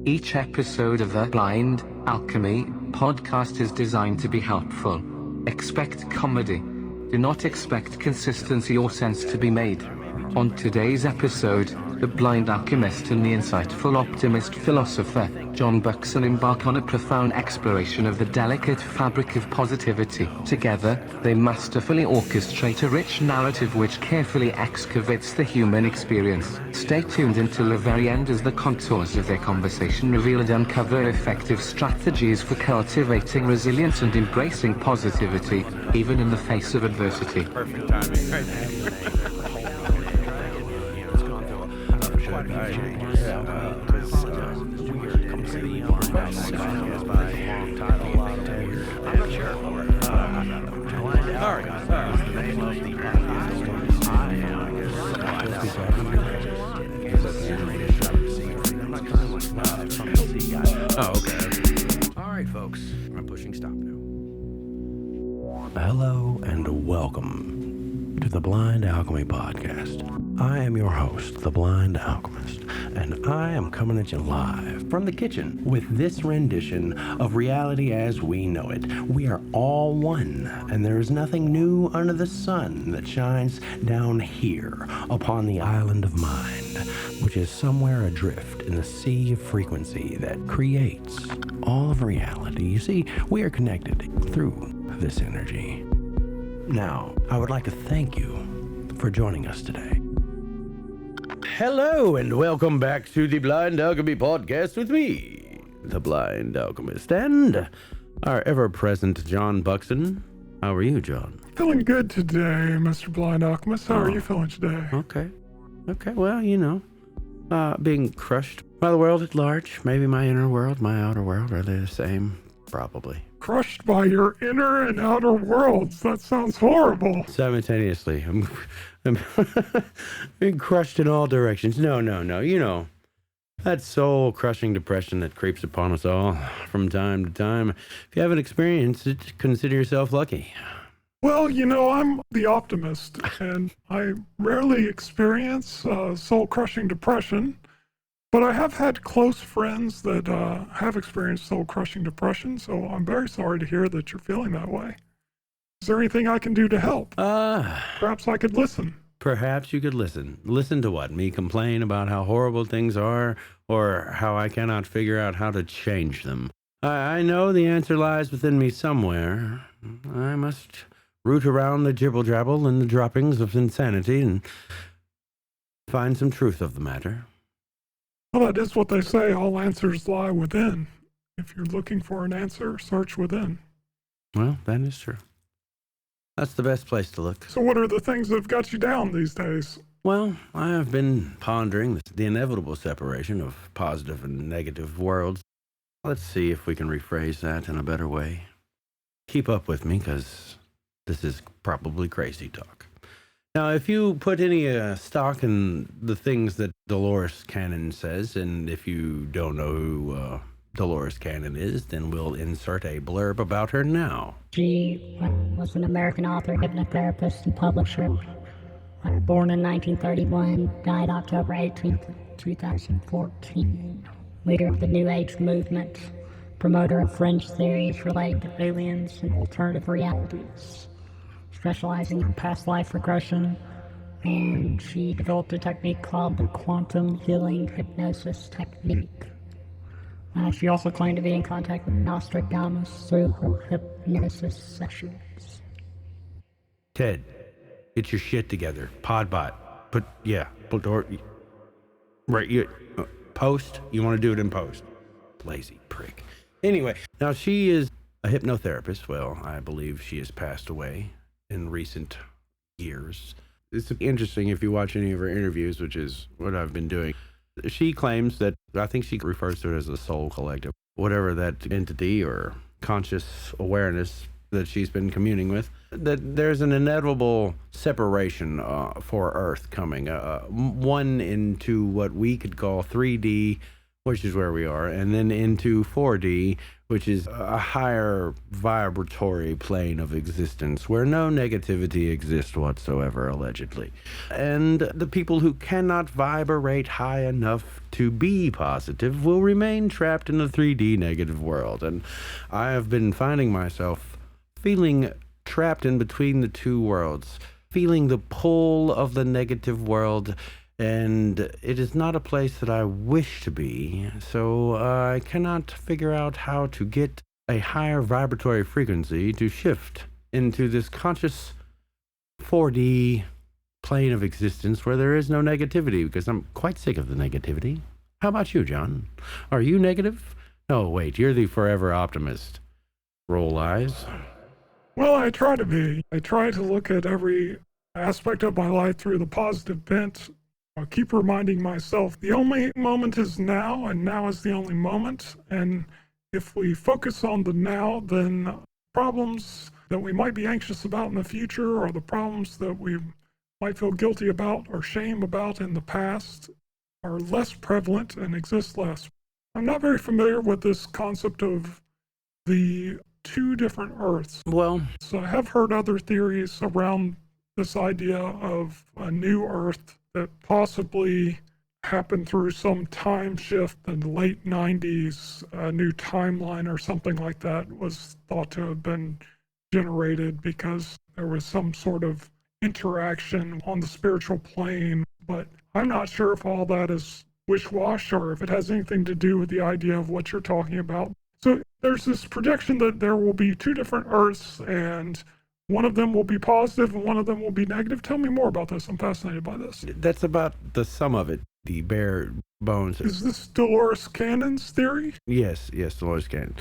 Each episode of the Blind Alchemy Podcast is designed to be helpful. Expect comedy. Do not expect consistency or sense to be made. On today's episode, the Blind Alchemist and the insightful optimist philosopher, John Buckson, embark on a profound exploration of the delicate fabric of positivity. Together, they masterfully orchestrate a rich narrative which carefully excavates the human experience. Stay tuned until the very end as the contours of their conversation reveal and uncover effective strategies for cultivating resilience and embracing positivity, even in the face of adversity. Perfect timing right there. Oh, okay. All right, folks. I'm pushing stop now. Hello and welcome to the Blind Alchemy Podcast. I am your host, the Blind Alchemist, and I am coming at you live from the kitchen with this rendition of reality as we know it. We are all one, and there is nothing new under the sun that shines down here upon the island of mind, which is somewhere adrift in the sea of frequency that creates all of reality. You see, we are connected through this energy. Now, I would like to thank you for joining us today. Hello, and welcome back to the Blind Alchemy Podcast with me, the Blind Alchemist, and our ever-present John Buckson. How are you, John? Feeling good today, Mr. Blind Alchemist. How are you feeling today? Okay, well, you know, being crushed by the world at large. Maybe my inner world, my outer world, are they the same? Probably. Crushed by your inner and outer worlds. That sounds horrible. Simultaneously. I'm being crushed in all directions. No. You know, that soul-crushing depression that creeps upon us all from time to time. If you haven't experienced it, consider yourself lucky. Well, you know, I'm the optimist, and I rarely experience soul-crushing depression, but I have had close friends that have experienced soul-crushing depression, so I'm very sorry to hear that you're feeling that way. Is there anything I can do to help? Perhaps I could listen. Perhaps you could listen. Listen to what? Me complain about how horrible things are, or how I cannot figure out how to change them. I know the answer lies within me somewhere. I must root around the jibble-jabble and the droppings of insanity and find some truth of the matter. Well, that is what they say. All answers lie within. If you're looking for an answer, search within. Well, that is true. That's the best place to look. So what are the things that have got you down these days? Well, I have been pondering the inevitable separation of positive and negative worlds. Let's see if we can rephrase that in a better way. Keep up with me, because this is probably crazy talk. Now, if you put any stock in the things that Dolores Cannon says, and if you don't know who Dolores Cannon is, then we'll insert a blurb about her now. She was an American author, hypnotherapist, and publisher. Born in 1931, died October 18th, 2014. Leader of the New Age movement, promoter of fringe theories related to aliens and alternative realities, specializing in past life regression, and she developed a technique called the quantum healing hypnosis technique. She also claimed to be in contact with Nostradamus through her hypnosis sessions. Ted, get your shit together. Podbot. Post? You want to do it in post? Lazy prick. Anyway, now she is a hypnotherapist. Well, I believe she has passed away in recent years. It's interesting if you watch any of her interviews, which is what I've been doing. She claims that, I think she refers to it as the soul collective, whatever that entity or conscious awareness that she's been communing with, that there's an inevitable separation for Earth coming, one into what we could call 3D, which is where we are, and then into 4D, which is a higher vibratory plane of existence where no negativity exists whatsoever, allegedly. And the people who cannot vibrate high enough to be positive will remain trapped in the 3D negative world. And I have been finding myself feeling trapped in between the two worlds, feeling the pull of the negative world, and it is not a place that I wish to be, so I cannot figure out how to get a higher vibratory frequency to shift into this conscious 4D plane of existence where there is no negativity, because I'm quite sick of the negativity. How about you, John? Are you negative? No, wait, you're the forever optimist. Roll eyes. Well, I try to be. I try to look at every aspect of my life through the positive bent. I keep reminding myself the only moment is now, and now is the only moment. And if we focus on the now, then problems that we might be anxious about in the future, or the problems that we might feel guilty about or shame about in the past, are less prevalent and exist less. I'm not very familiar with this concept of the two different Earths. Well, So I have heard other theories around this idea of a new Earth that possibly happened through some time shift in the late 90s. A new timeline or something like that was thought to have been generated because there was some sort of interaction on the spiritual plane. But I'm not sure if all that is wish-wash or if it has anything to do with the idea of what you're talking about. So there's this projection that there will be two different Earths, and one of them will be positive and one of them will be negative. Tell me more about this. I'm fascinated by this. that's about the sum of it, the bare bones. Is this Dolores Cannon's theory? Yes, Dolores Cannon.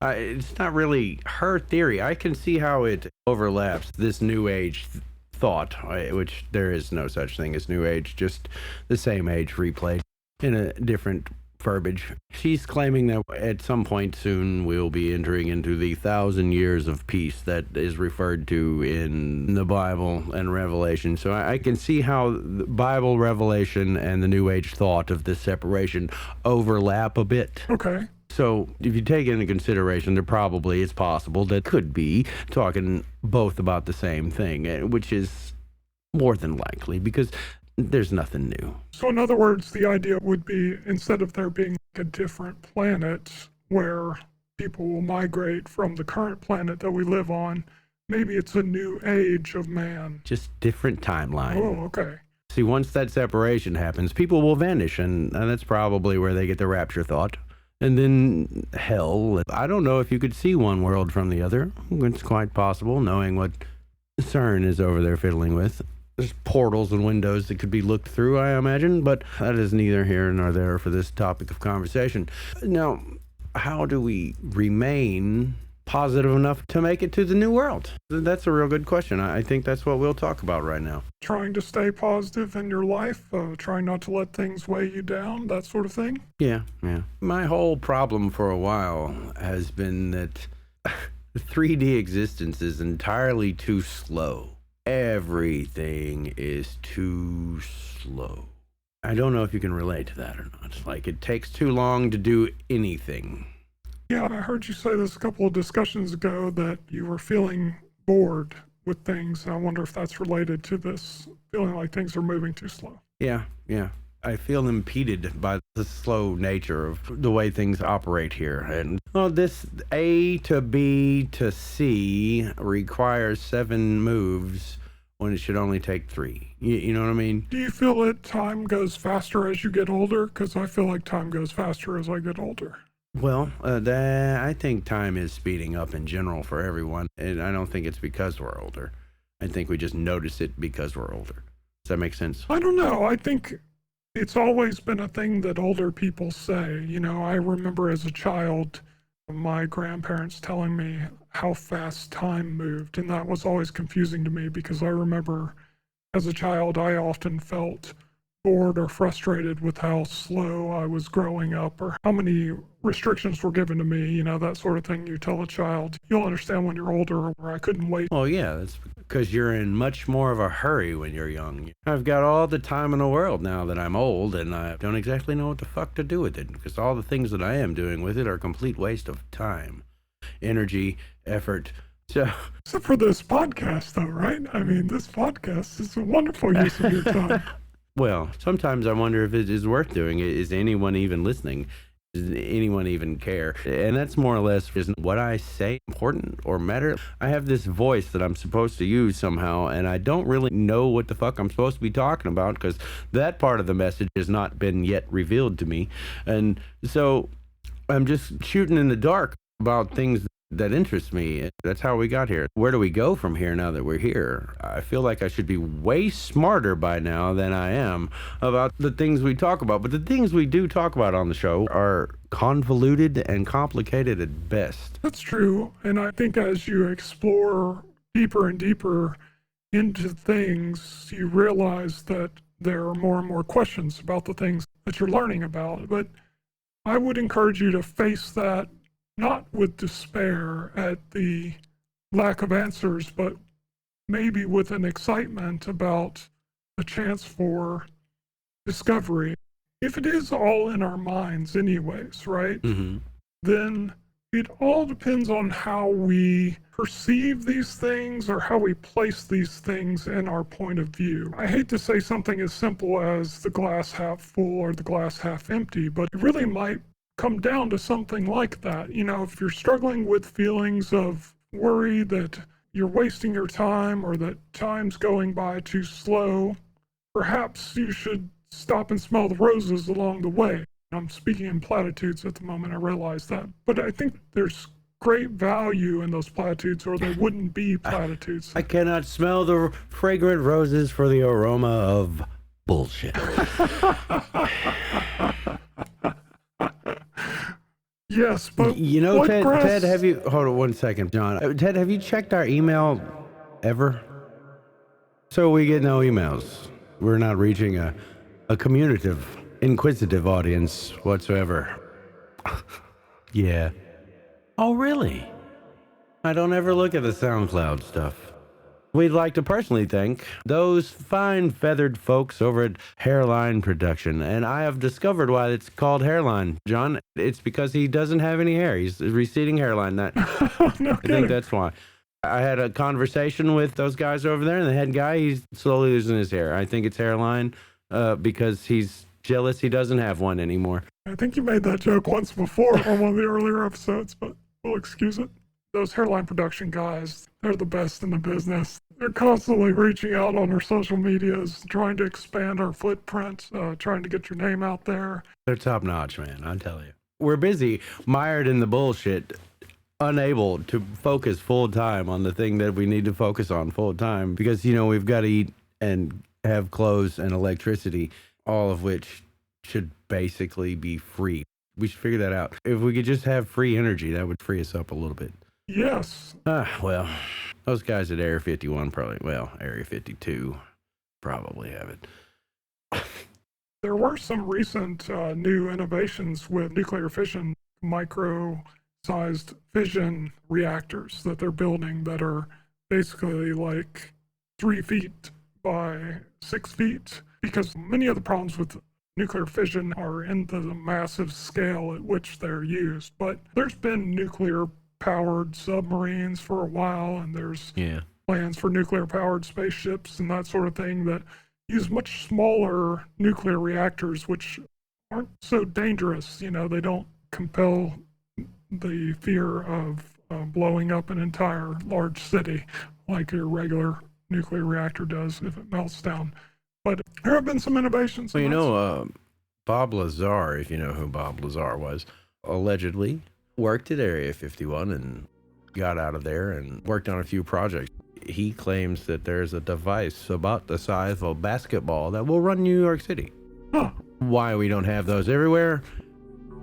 It's not really her theory. I can see how it overlaps this New Age thought, which there is no such thing as New Age, just the same age replayed in a different verbiage. She's claiming that at some point soon we'll be entering into the 1,000 years of peace that is referred to in the Bible and Revelation. So I can see how the Bible, Revelation, and the New Age thought of this separation overlap a bit. Okay. So if you take into consideration, it's possible that could be talking both about the same thing, which is more than likely because there's nothing new. So in other words, the idea would be instead of there being a different planet where people will migrate from the current planet that we live on, maybe it's a new age of man. Just different timeline. Oh, okay. See, once that separation happens, people will vanish, and that's probably where they get the rapture thought. And then hell. I don't know if you could see one world from the other. It's quite possible, knowing what CERN is over there fiddling with. There's portals and windows that could be looked through, I imagine, but that is neither here nor there for this topic of conversation. Now, how do we remain positive enough to make it to the new world? That's a real good question. I think that's what we'll talk about right now. Trying to stay positive in your life, trying not to let things weigh you down, that sort of thing. Yeah. My whole problem for a while has been that 3D existence is entirely too slow. Everything is too slow. I don't know if you can relate to that or not. Like, it takes too long to do anything. Yeah, I heard you say this a couple of discussions ago that you were feeling bored with things. I wonder if that's related to this feeling like things are moving too slow. Yeah. I feel impeded by the slow nature of the way things operate here. And this A to B to C requires 7 moves when it should only take 3. You know what I mean? Do you feel that time goes faster as you get older? Because I feel like time goes faster as I get older. Well, I think time is speeding up in general for everyone. And I don't think it's because we're older. I think we just notice it because we're older. Does that make sense? I don't know. I think it's always been a thing that older people say. You know, I remember as a child, my grandparents telling me how fast time moved, and that was always confusing to me because I remember as a child I often felt bored or frustrated with how slow I was growing up or how many restrictions were given to me, you know, that sort of thing you tell a child. You'll understand when you're older, where I couldn't wait. Well, yeah, that's because you're in much more of a hurry when you're young. I've got all the time in the world now that I'm old, and I don't exactly know what the fuck to do with it, because all the things that I am doing with it are a complete waste of time, energy, effort. So, except for this podcast, though, right? I mean, this podcast is a wonderful use of your time. well, sometimes I wonder if it is worth doing. Is anyone even listening? Does anyone even care? And that's more or less, is what I say important or matter? I have this voice that I'm supposed to use somehow, and I don't really know what the fuck I'm supposed to be talking about, because that part of the message has not been yet revealed to me. And so I'm just shooting in the dark about things that interest me. That's how we got here. Where do we go from here now that we're here? I feel like I should be way smarter by now than I am about the things we talk about. But the things we do talk about on the show are convoluted and complicated at best. That's true. And I think as you explore deeper and deeper into things, you realize that there are more and more questions about the things that you're learning about. But I would encourage you to face that not with despair at the lack of answers, but maybe with an excitement about the chance for discovery. If it is all in our minds anyways, right? Mm-hmm. Then it all depends on how we perceive these things or how we place these things in our point of view. I hate to say something as simple as the glass half full or the glass half empty, but it really might come down to something like that. You know, if you're struggling with feelings of worry that you're wasting your time or that time's going by too slow, perhaps you should stop and smell the roses along the way. I'm speaking in platitudes at the moment, I realize that. But I think there's great value in those platitudes, or they wouldn't be platitudes. I cannot smell the fragrant roses for the aroma of bullshit. Yes, but you know, Ted, grass... Ted, have you, hold on one second, John. Ted, have you checked our email ever? So we get no emails. We're not reaching a communicative, inquisitive audience whatsoever. Yeah. Oh, really? I don't ever look at the SoundCloud stuff. We'd like to personally thank those fine feathered folks over at Hairline Production. And I have discovered why it's called Hairline, John. It's because he doesn't have any hair. He's a receding hairline. That No I think that's why. I had a conversation with those guys over there, and the head guy, he's slowly losing his hair. I think it's hairline because he's jealous he doesn't have one anymore. I think you made that joke once before on one of the earlier episodes, but we'll excuse it. Those Hairline Production guys, they're the best in the business. They're constantly reaching out on our social medias, trying to expand our footprint, trying to get your name out there. They're top notch, man, I tell you. We're busy, mired in the bullshit, unable to focus full time on the thing that we need to focus on full time because, you know, we've got to eat and have clothes and electricity, all of which should basically be free. We should figure that out. If we could just have free energy, that would free us up a little bit. Yes. Well, those guys at Area 51 probably, well, Area 52 probably have it. There were some recent new innovations with nuclear fission, micro-sized fission reactors that they're building that are basically like 3 feet by 6 feet, because many of the problems with nuclear fission are in the massive scale at which they're used. But there's been nuclear-powered submarines for a while, and there's plans for nuclear-powered spaceships and that sort of thing that use much smaller nuclear reactors, which aren't so dangerous. You know, they don't compel the fear of blowing up an entire large city like your regular nuclear reactor does if it melts down. But there have been some innovations. Well, you know, Bob Lazar, if you know who Bob Lazar was, allegedly worked at Area 51 and got out of there and worked on a few projects. He claims that there's a device about the size of a basketball that will run New York City. Huh. Why we don't have those everywhere?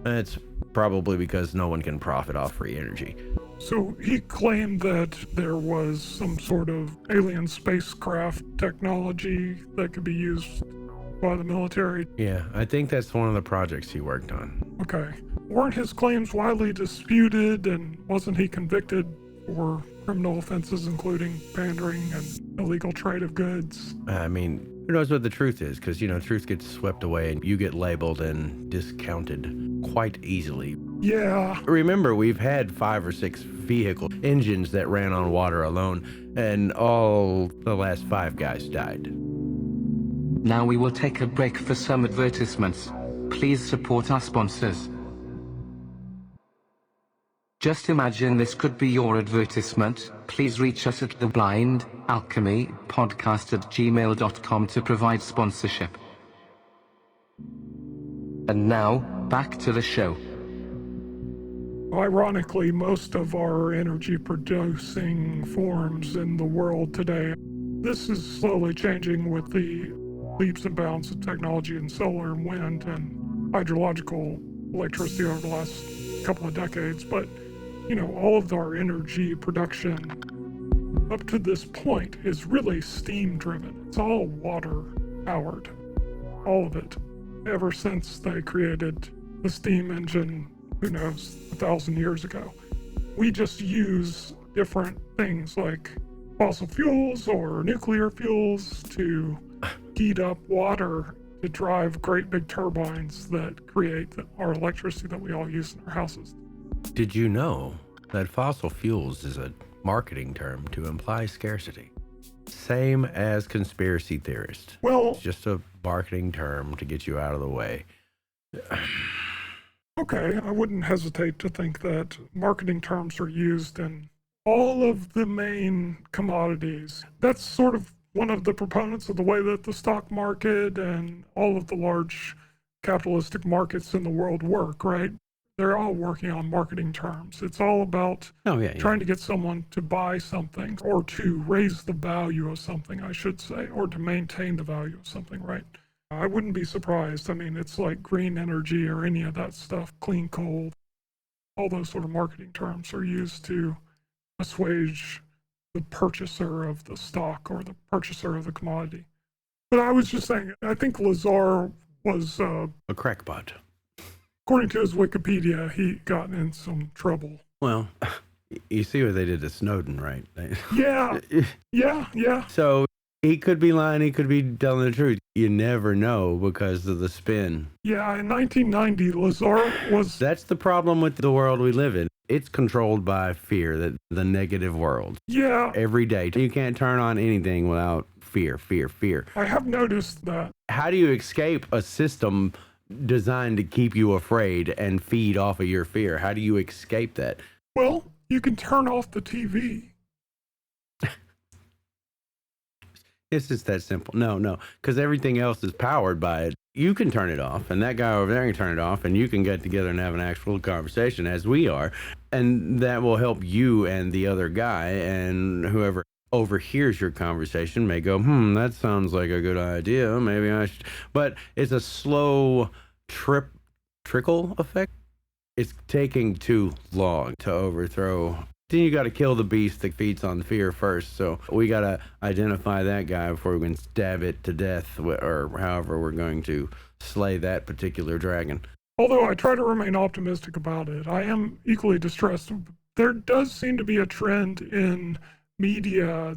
It's probably because no one can profit off free energy. So he claimed that there was some sort of alien spacecraft technology that could be used by the military. Yeah, I think that's one of the projects he worked on. Okay. Weren't his claims widely disputed, and wasn't he convicted for criminal offenses, including pandering and illegal trade of goods? I mean, who knows what the truth is? Because, truth gets swept away and you get labeled and discounted quite easily. Yeah. Remember, we've had 5 or 6 vehicle engines that ran on water alone, and all the last 5 guys died. Now we will take a break for some advertisements. Please support our sponsors. Just imagine this could be your advertisement. Please reach us at theBlindAlchemyPodcast@gmail.com to provide sponsorship. And now, back to the show. Ironically, most of our energy producing forms in the world today, this is slowly changing with the leaps and bounds of technology in solar and wind and hydrological electricity over the last couple of decades. But, all of our energy production up to this point is really steam driven. It's all water powered. All of it. Ever since they created the steam engine, who knows, 1,000 years ago. We just use different things like fossil fuels or nuclear fuels to heat up water to drive great big turbines that create our electricity that we all use in our houses. Did you know that fossil fuels is a marketing term to imply scarcity? Same as conspiracy theorist. Well, It's just a marketing term to get you out of the way. okay, I wouldn't hesitate to think that marketing terms are used in all of the main commodities. That's sort of one of the proponents of the way that the stock market and all of the large capitalistic markets in the world work, right? They're all working on marketing terms. It's all about trying to get someone to buy something or to raise the value of something, I should say, or to maintain the value of something, right? I wouldn't be surprised. I mean, it's like green energy or any of that stuff, clean coal. All those sort of marketing terms are used to assuage the purchaser of the stock or the purchaser of the commodity. But I was just saying, I think Lazar was, A crackpot. according to his Wikipedia, he got in some trouble. Well, you see what they did to Snowden, right? Yeah, yeah. So he could be lying, he could be telling the truth. You never know because of the spin. Yeah, in 1990, Lazar was... That's the problem with the world we live in. It's controlled by fear, the negative world. Yeah. Every day. You can't turn on anything without fear. I have noticed that. How do you escape a system designed to keep you afraid and feed off of your fear? How do you escape that? Well, you can turn off the TV. It's just that simple. No, because everything else is powered by it. You can turn it off, and that guy over there can turn it off, and you can get together and have an actual conversation as we are, and that will help you and the other guy, and whoever overhears your conversation may go, that sounds like a good idea. Maybe I should. But it's a slow trickle effect. It's taking too long to overthrow. Then you got to kill the beast that feeds on fear first. So we got to identify that guy before we can stab it to death, or however we're going to slay that particular dragon. Although I try to remain optimistic about it, I am equally distressed. There does seem to be a trend in media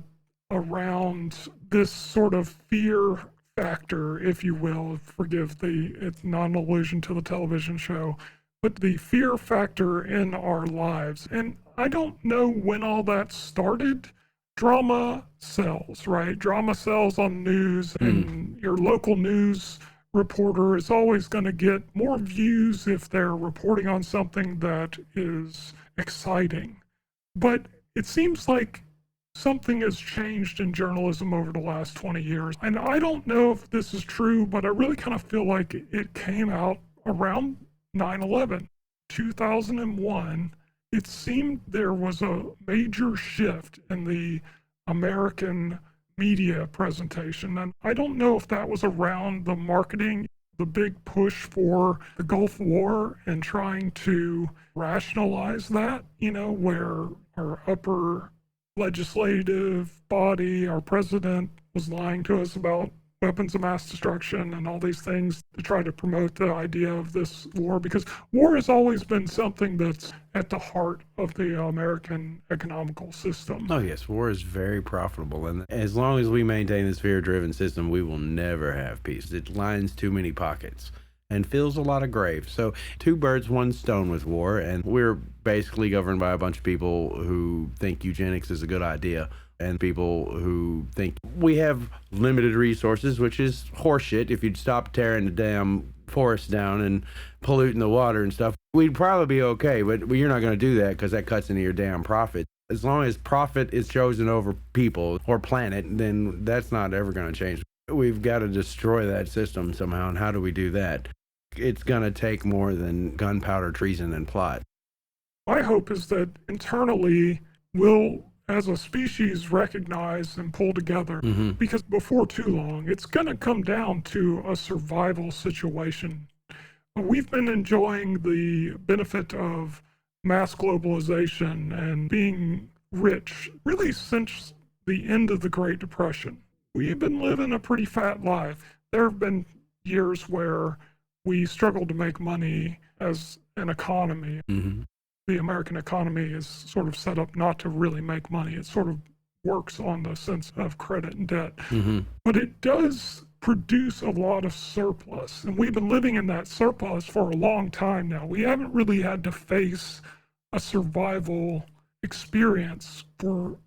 around this sort of fear factor, if you will. Forgive it's not an allusion to the television show, but the fear factor in our lives. And I don't know when all that started. Drama sells, right? Drama sells on news, and your local news reporter is always going to get more views if they're reporting on something that is exciting. But it seems like something has changed in journalism over the last 20 years. And I don't know if this is true, but I really kind of feel like it came out around 9/11, 2001. It seemed there was a major shift in the American media presentation. And I don't know if that was around the marketing, the big push for the Gulf War and trying to rationalize that, where our upper legislative body, our president, was lying to us about weapons of mass destruction and all these things to try to promote the idea of this war, because war has always been something that's at the heart of the American economical system. Oh, yes, war is very profitable. And as long as we maintain this fear-driven system, we will never have peace. It lines too many pockets and fills a lot of graves. So 2 birds, 1 stone with war. And we're basically governed by a bunch of people who think eugenics is a good idea, and people who think we have limited resources, which is horseshit. If you'd stop tearing the damn forest down and polluting the water and stuff, we'd probably be okay. But you're not going to do that because that cuts into your damn profit. As long as profit is chosen over people or planet, then that's not ever going to change. We've got to destroy that system somehow. And how do we do that? It's going to take more than gunpowder, treason, and plot. My hope is that internally we'll, as a species, recognize and pull together, because before too long, it's going to come down to a survival situation. We've been enjoying the benefit of mass globalization and being rich really since the end of the Great Depression. We've been living a pretty fat life. There have been years where we struggled to make money as an economy. The American economy is sort of set up not to really make money. It sort of works on the sense of credit and debt. But it does produce a lot of surplus. And we've been living in that surplus for a long time now. We haven't really had to face a survival experience for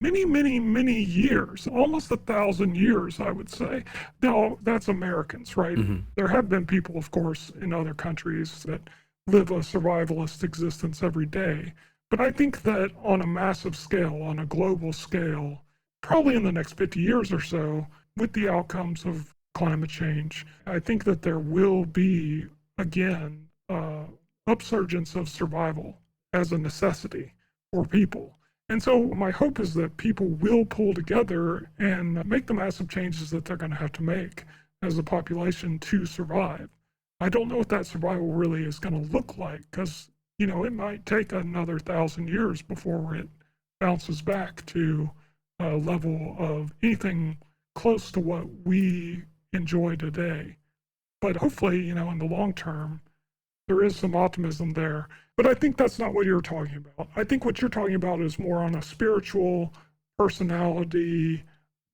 many, many, many years, almost 1,000 years, I would say. Now, that's Americans, right? There have been people, of course, in other countries that live a survivalist existence every day. But I think that on a massive scale, on a global scale, probably in the next 50 years or so, with the outcomes of climate change, I think that there will be, again, upsurgence of survival as a necessity for people. And so my hope is that people will pull together and make the massive changes that they're going to have to make as a population to survive. I don't know what that survival really is going to look like, because, you know, it might take another 1,000 years before it bounces back to a level of anything close to what we enjoy today. But hopefully, you know, in the long term, there is some optimism there. But I think that's not what you're talking about. I think what you're talking about is more on a spiritual personality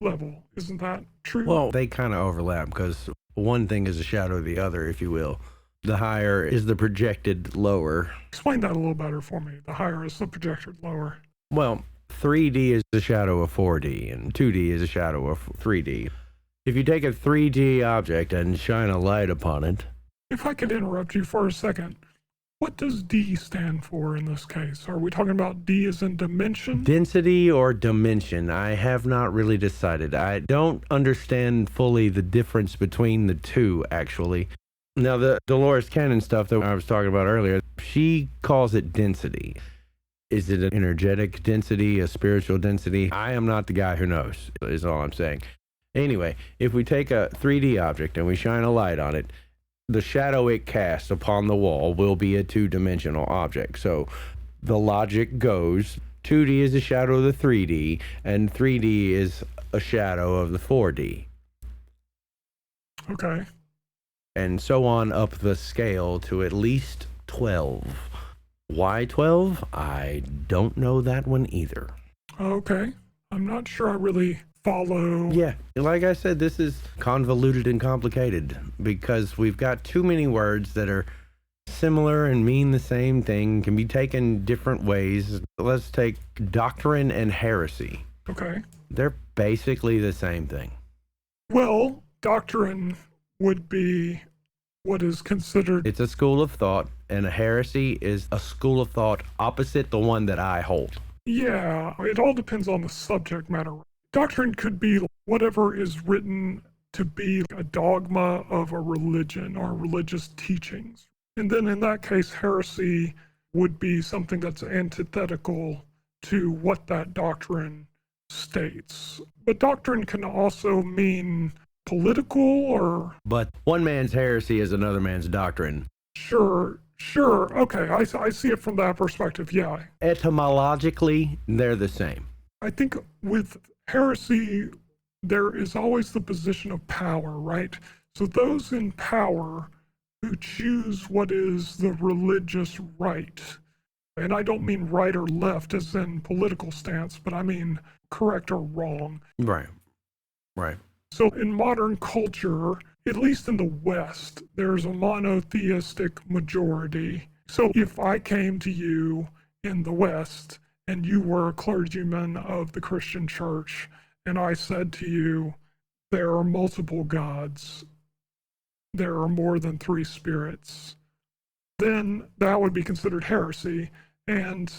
level. Isn't that true? Well, they kind of overlap because one thing is a shadow of the other, if you will. The higher is the projected lower. Explain that a little better for me. The higher is the projected lower. Well, 3D is the shadow of 4D, and 2D is a shadow of 3D. If you take a 3D object and shine a light upon it... If I could interrupt you for a second, what does D stand for in this case? Are we talking about D as in dimension? Density or dimension? I have not really decided. I don't understand fully the difference between the two, actually. Now, the Dolores Cannon stuff that I was talking about earlier, she calls it density. Is it an energetic density, a spiritual density? I am not the guy who knows, is all I'm saying. Anyway, if we take a 3D object and we shine a light on it, the shadow it casts upon the wall will be a 2-dimensional object. So the logic goes, 2D is a shadow of the 3D, and 3D is a shadow of the 4D. Okay. And so on up the scale to at least 12. Why 12? I don't know that one either. Okay. I'm not sure I really follow. Yeah, like I said, this is convoluted and complicated because we've got too many words that are similar and mean the same thing, can be taken different ways. Let's take doctrine and heresy. Okay. They're basically the same thing. Well, doctrine would be what is considered... It's a school of thought, and a heresy is a school of thought opposite the one that I hold. Yeah, it all depends on the subject matter. Doctrine could be whatever is written to be a dogma of a religion or religious teachings. And then in that case, heresy would be something that's antithetical to what that doctrine states. But doctrine can also mean political or... But one man's heresy is another man's doctrine. Sure. Okay, I see it from that perspective, yeah. Etymologically, they're the same. I think with heresy, there is always the position of power, right? So those in power who choose what is the religious right, and I don't mean right or left as in political stance, but I mean correct or wrong. Right. Right. So in modern culture, at least in the West, there's a monotheistic majority. So if I came to you in the West and you were a clergyman of the Christian church, and I said to you, there are multiple gods, there are more than 3 spirits, then that would be considered heresy. And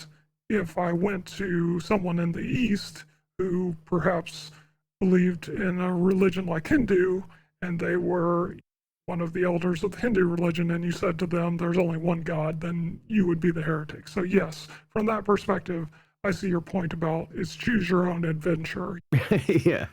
if I went to someone in the East who perhaps believed in a religion like Hindu, and they were one of the elders of the Hindu religion, and you said to them, there's only one God, then you would be the heretic. So yes, from that perspective, I see your point about it's choose your own adventure. Yeah.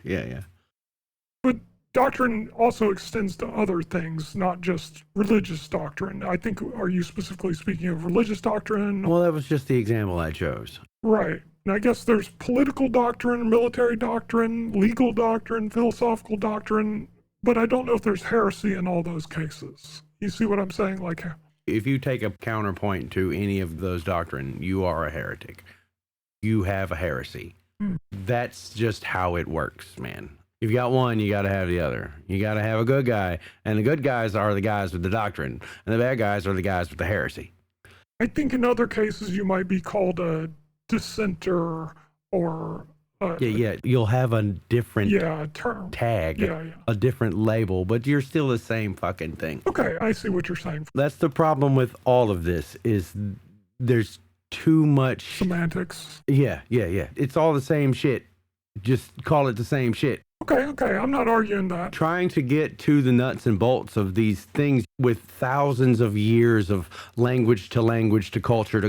But doctrine also extends to other things, not just religious doctrine. I think, are you specifically speaking of religious doctrine? Well, that was just the example I chose. Right. And I guess there's political doctrine, military doctrine, legal doctrine, philosophical doctrine, but I don't know if there's heresy in all those cases. You see what I'm saying? Like, If you take a counterpoint to any of those doctrine, you are a heretic. You have a heresy. That's just how it works, man. You've got one, you got to have the other. You got to have a good guy, and the good guys are the guys with the doctrine, and the bad guys are the guys with the heresy. I think in other cases you might be called a dissenter or Yeah. You'll have a different term. tag, Yeah. a different label, but you're still the same fucking thing. Okay, I see what you're saying. That's the problem with all of this is there's too much Semantics. Yeah. It's all the same shit. Just call it the same shit. Okay, I'm not arguing that. Trying to get to the nuts and bolts of these things with thousands of years of language to culture,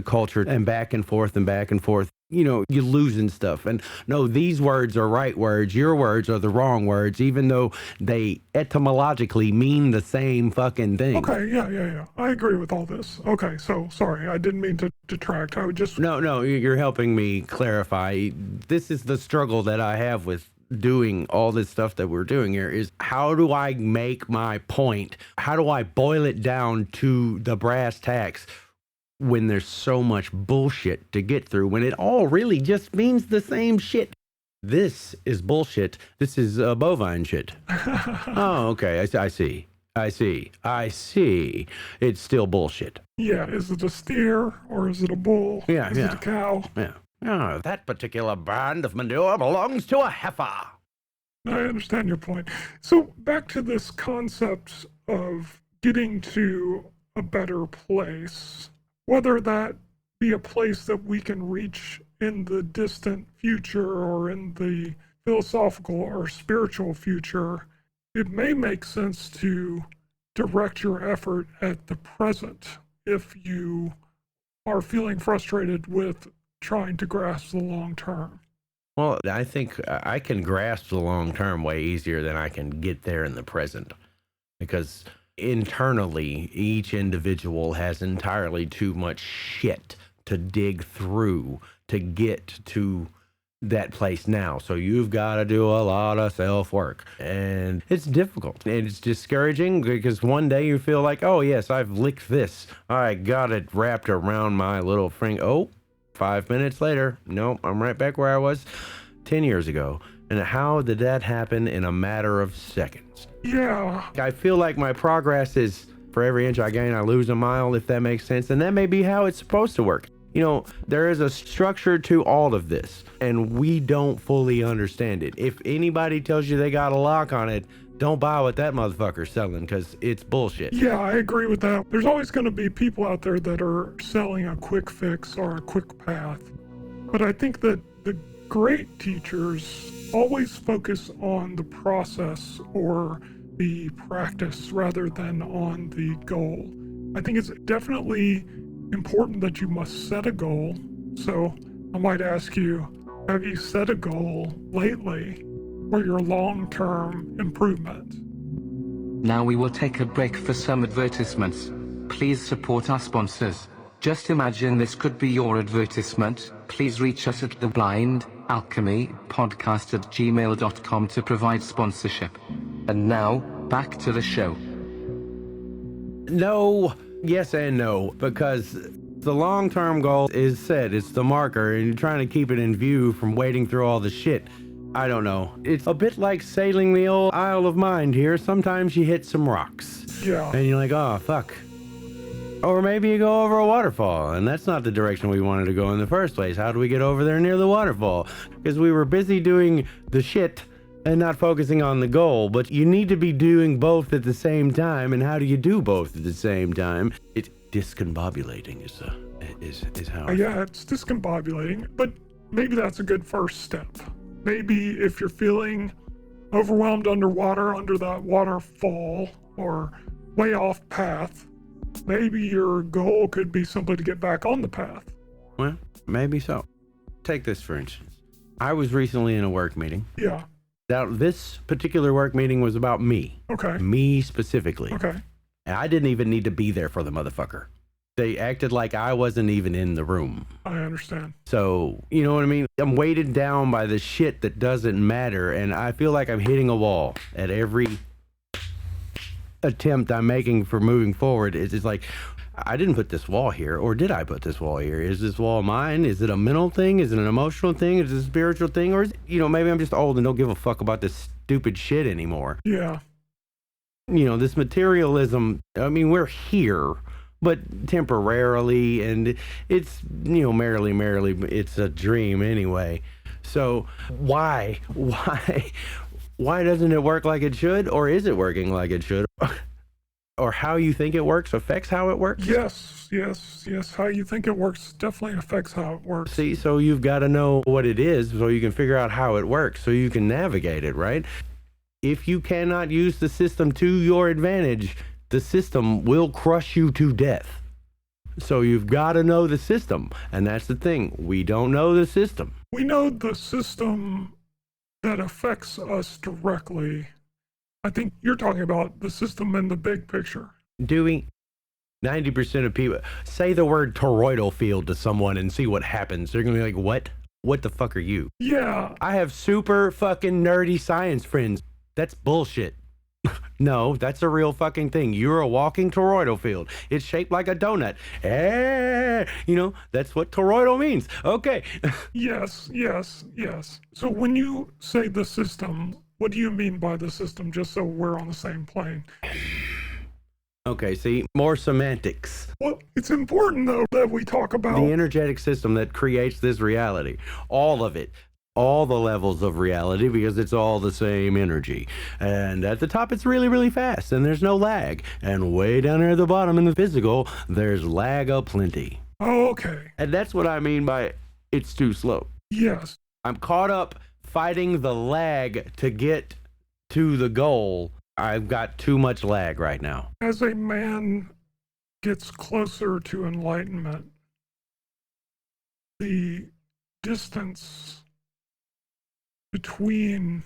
and back and forth. You're losing stuff. And no, these words are right words. Your words are the wrong words, even though they etymologically mean the same fucking thing. Okay, yeah. I agree with all this. Okay, so sorry, I didn't mean to detract. I would just... No, you're helping me clarify. This is the struggle that I have with doing all this stuff that we're doing here is how do I make my point? How do I boil it down to the brass tacks when there's so much bullshit to get through, when it all really just means the same shit? This is bullshit. This is bovine shit. Oh, okay. I see. It's still bullshit. Yeah, is it a steer or is it a bull? Yeah, Is it a cow? Yeah. Oh, that particular brand of manure belongs to a heifer. I understand your point. So back to this concept of getting to a better place, whether that be a place that we can reach in the distant future or in the philosophical or spiritual future, it may make sense to direct your effort at the present if you are feeling frustrated with trying to grasp the long term. Well, I think I can grasp the long term way easier than I can get there in the present, because internally each individual has entirely too much shit to dig through to get to that place now. So you've got to do a lot of self-work, and it's difficult and it's discouraging because one day you feel like, oh yes, I've licked this, I got it wrapped around my little finger. Oh, 5 minutes later, nope, I'm right back where I was 10 years ago. And how did that happen in a matter of seconds? Yeah. I feel like my progress is for every inch I gain, I lose a mile, if that makes sense. And that may be how it's supposed to work. There is a structure to all of this, and we don't fully understand it. If anybody tells you they got a lock on it, don't buy what that motherfucker's selling, because it's bullshit. Yeah, I agree with that. There's always going to be people out there that are selling a quick fix or a quick path. But I think that the great teachers always focus on the process or the practice rather than on the goal. I think it's definitely important that you must set a goal. So I might ask you, have you set a goal lately for your long-term improvement? Now we will take a break for some advertisements. Please support our sponsors. Just imagine this could be your advertisement. Please reach us at TheBlindAlchemyPodcast@gmail.com to provide sponsorship. And now, back to the show. No, yes and no, because the long-term goal is set. It's the marker, and you're trying to keep it in view from wading through all the shit. I don't know. It's a bit like sailing the old Isle of Mind here. Sometimes you hit some rocks. Yeah. And you're like, oh, fuck. Or maybe you go over a waterfall, and that's not the direction we wanted to go in the first place. How do we get over there near the waterfall? Because we were busy doing the shit and not focusing on the goal. But you need to be doing both at the same time. And how do you do both at the same time? It's discombobulating is how. Yeah, it's discombobulating, but maybe that's a good first step. Maybe if you're feeling overwhelmed underwater under that waterfall or way off path, maybe your goal could be simply to get back on the path. Well, maybe so. Take this for instance. I was recently in a work meeting. Yeah. Now, this particular work meeting was about me. Okay. Me specifically. Okay. And I didn't even need to be there for the motherfucker. They acted like I wasn't even in the room. I understand. So, you know what I mean? I'm weighted down by the shit that doesn't matter, and I feel like I'm hitting a wall at every attempt I'm making for moving forward. It's like, I didn't put this wall here, or did I put this wall here? Is this wall mine? Is it a mental thing? Is it an emotional thing? Is it a spiritual thing? Or is it, maybe I'm just old and don't give a fuck about this stupid shit anymore. Yeah. This materialism, I mean, we're here, but temporarily, and it's, merrily, it's a dream anyway. So why doesn't it work like it should? Or is it working like it should? Or how you think it works affects how it works? Yes. How you think it works definitely affects how it works. See, so you've got to know what it is so you can figure out how it works so you can navigate it, right? If you cannot use the system to your advantage, the system will crush you to death. So you've got to know the system. And that's the thing. We don't know the system. We know the system that affects us directly. I think you're talking about the system in the big picture. Doing 90% of people say the word toroidal field to someone and see what happens. They're going to be like, what? What the fuck are you? Yeah. I have super fucking nerdy science friends. That's bullshit. No, that's a real fucking thing. You're a walking toroidal field. It's shaped like a donut. That's what toroidal means. Okay. Yes. So when you say the system, what do you mean by the system, just so we're on the same plane? Okay, see, more semantics. Well, it's important, though, that we talk about the energetic system that creates this reality. All of it. All the levels of reality, because it's all the same energy. And at the top, it's really, really fast, and there's no lag. And way down here at the bottom in the physical, there's lag aplenty. Oh, okay. And that's what I mean by it's too slow. Yes. I'm caught up fighting the lag to get to the goal. I've got too much lag right now. As a man gets closer to enlightenment, the distance between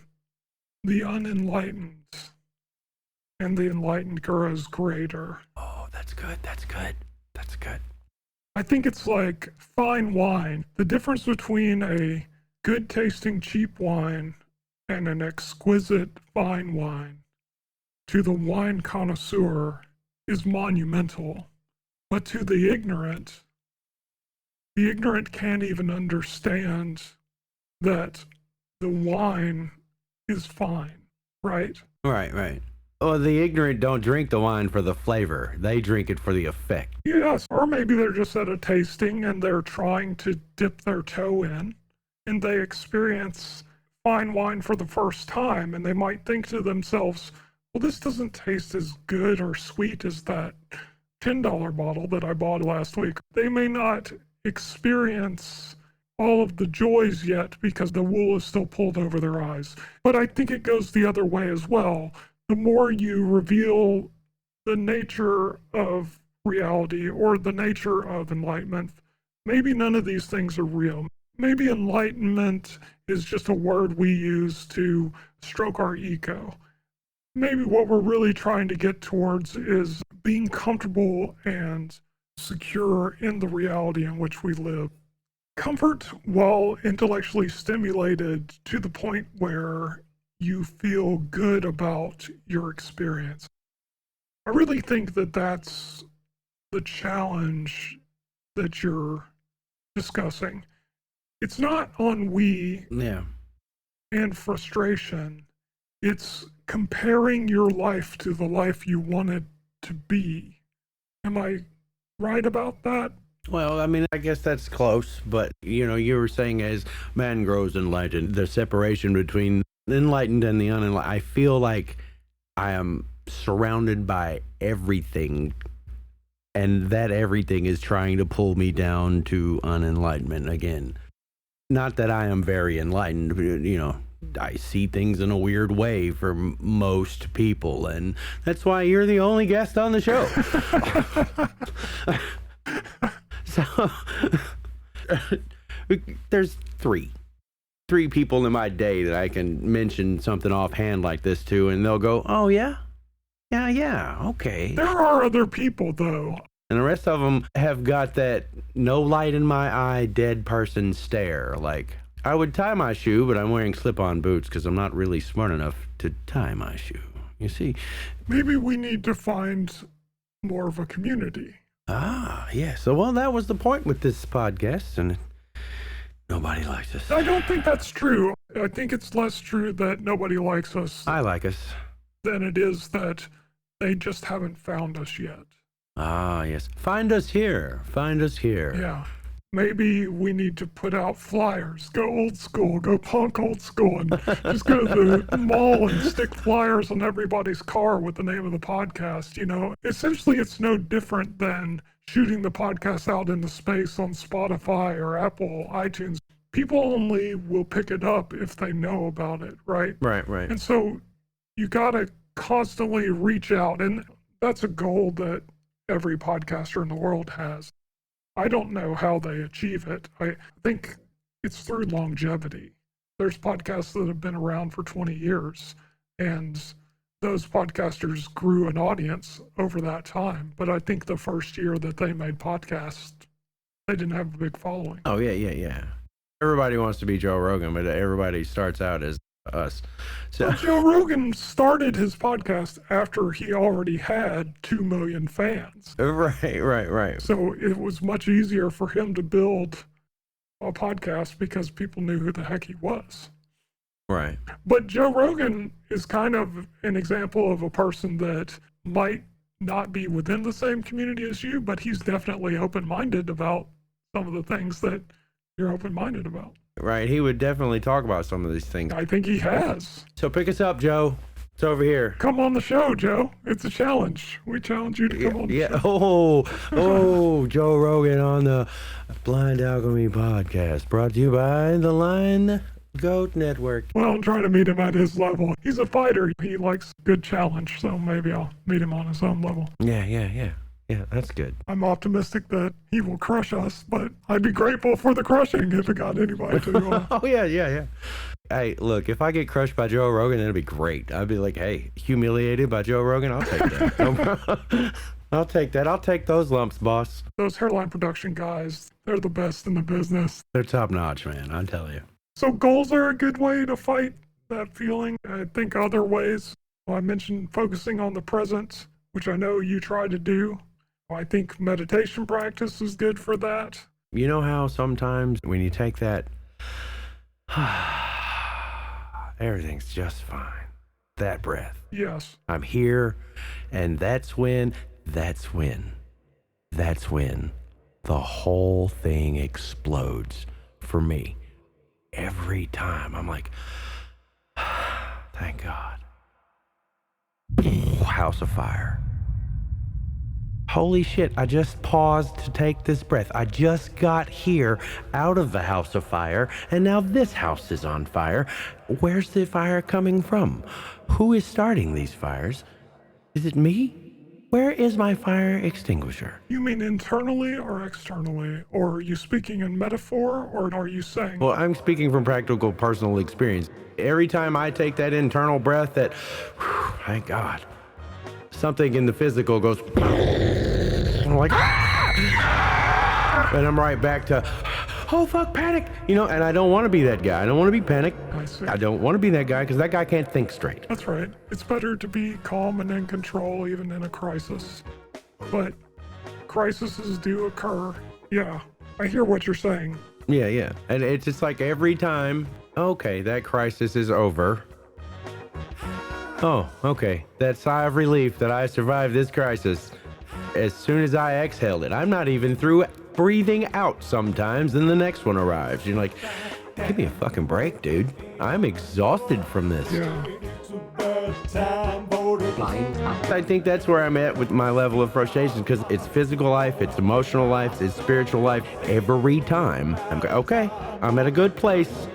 the unenlightened and the enlightened grows greater. Oh, that's good. I think it's like fine wine. The difference between a good tasting cheap wine and an exquisite fine wine to the wine connoisseur is monumental. But to the ignorant can't even understand that the wine is fine, right? Right. Oh, the ignorant don't drink the wine for the flavor. They drink it for the effect. Yes, or maybe they're just at a tasting and they're trying to dip their toe in and they experience fine wine for the first time and they might think to themselves, well, this doesn't taste as good or sweet as that $10 bottle that I bought last week. They may not experience all of the joys yet because the wool is still pulled over their eyes. But I think it goes the other way as well. The more you reveal the nature of reality or the nature of enlightenment, maybe none of these things are real. Maybe enlightenment is just a word we use to stroke our ego. Maybe what we're really trying to get towards is being comfortable and secure in the reality in which we live. comfort while intellectually stimulated to the point where you feel good about your experience. I really think that that's the challenge that you're discussing. It's not ennui and frustration. It's comparing your life to the life you wanted to be. Am I right about that? Well, I mean, I guess that's close, but, you were saying as man grows enlightened, the separation between the enlightened and the unenlightened, I feel like I am surrounded by everything, and that everything is trying to pull me down to unenlightenment again. Not that I am very enlightened, I see things in a weird way for most people, and that's why you're the only guest on the show. So, there's three people in my day that I can mention something offhand like this to, and they'll go, oh, yeah? Yeah, okay. There are other people, though. And the rest of them have got that no light in my eye, dead person stare. Like, I would tie my shoe, but I'm wearing slip-on boots because I'm not really smart enough to tie my shoe. You see? Maybe we need to find more of a community. Ah, yes. So, well, that was the point with this podcast, and nobody likes us. I don't think that's true. I think it's less true that nobody likes us I like us. than it is that they just haven't found us yet. Ah, yes. Find us here. Find us here. Yeah. Maybe we need to put out flyers. Go old school. Go punk old school. And just go to the mall and stick flyers on everybody's car with the name of the podcast. Essentially, it's no different than shooting the podcast out into space on Spotify or Apple, iTunes. People only will pick it up if they know about it, right? Right. And so you got to constantly reach out. And that's a goal that every podcaster in the world has. I don't know how they achieve it. I think it's through longevity. There's podcasts that have been around for 20 years, and those podcasters grew an audience over that time. But I think the first year that they made podcasts, they didn't have a big following. Oh, yeah. Everybody wants to be Joe Rogan, but everybody starts out as us. So Joe Rogan started his podcast after he already had 2 million fans. Right. So it was much easier for him to build a podcast because people knew who the heck he was. Right. But Joe Rogan is kind of an example of a person that might not be within the same community as you, but he's definitely open-minded about some of the things that you're open-minded about. Right. He would definitely talk about some of these things. I think he has. So pick us up, Joe. It's over here. Come on the show, Joe. It's a challenge. We challenge you to come on the show. Joe Rogan on the Blind Alchemy Podcast, brought to you by the Line Goat Network. Well, I'm trying to meet him at his level. He's a fighter. He likes good challenge, so maybe I'll meet him on his own level. Yeah, that's good. I'm optimistic that he will crush us, but I'd be grateful for the crushing if it got anybody to. Oh, yeah. Hey, look, if I get crushed by Joe Rogan, that'd be great. I'd be like, hey, humiliated by Joe Rogan? I'll take that. No problem. I'll take that. I'll take those lumps, boss. Those Hairline Production guys, they're the best in the business. They're top notch, man. I tell you. So goals are a good way to fight that feeling. I think other ways, I mentioned focusing on the present, which I know you try to do. I think meditation practice is good for that. You know how sometimes when you take that, everything's just fine. That breath. Yes. I'm here, and that's when the whole thing explodes for me. Every time I'm like, thank God. House of fire. Holy shit, I just paused to take this breath. I just got here out of the house of fire, and now this house is on fire. Where's the fire coming from? Who is starting these fires? Is it me? Where is my fire extinguisher? You mean internally or externally? Or are you speaking in metaphor, or are you saying... Well, I'm speaking from practical personal experience. Every time I take that internal breath, thank God, something in the physical goes... I'm like, and I'm right back to, oh fuck, panic, and I don't want to be that guy. I don't want to be panicked. I see. I don't want to be that guy because that guy can't think straight. That's right. It's better to be calm and in control even in a crisis. But crises do occur. Yeah, I hear what you're saying. Yeah. And it's just like every time, okay, that crisis is over. Oh, okay. That sigh of relief that I survived this crisis. As soon as I exhaled it, I'm not even through breathing out sometimes, and the next one arrives. You're like, give me a fucking break, dude. I'm exhausted from this. Yeah. Blind Alchemy. I think that's where I'm at with my level of frustration, because it's physical life, it's emotional life, it's spiritual life. Every time, okay, I'm at a good place.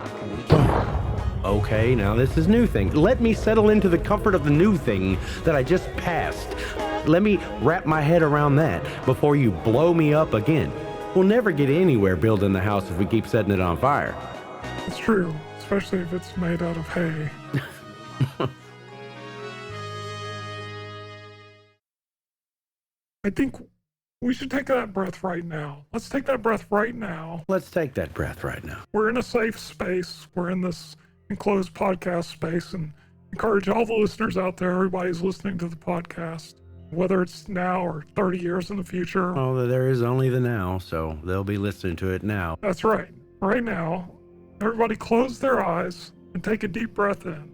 Okay, now this is new thing. Let me settle into the comfort of the new thing that I just passed. Let me wrap my head around that before you blow me up again. We'll never get anywhere building the house if we keep setting it on fire. It's true, especially if it's made out of hay. I think we should take that breath right now. Let's take that breath right now. Let's take that breath right now. We're in a safe space. We're in this enclosed podcast space, and encourage all the listeners out there, everybody's listening to the podcast, whether it's now or 30 years in the future. Oh, there is only the now, so they'll be listening to it now. That's right. Right now, everybody close their eyes and take a deep breath in.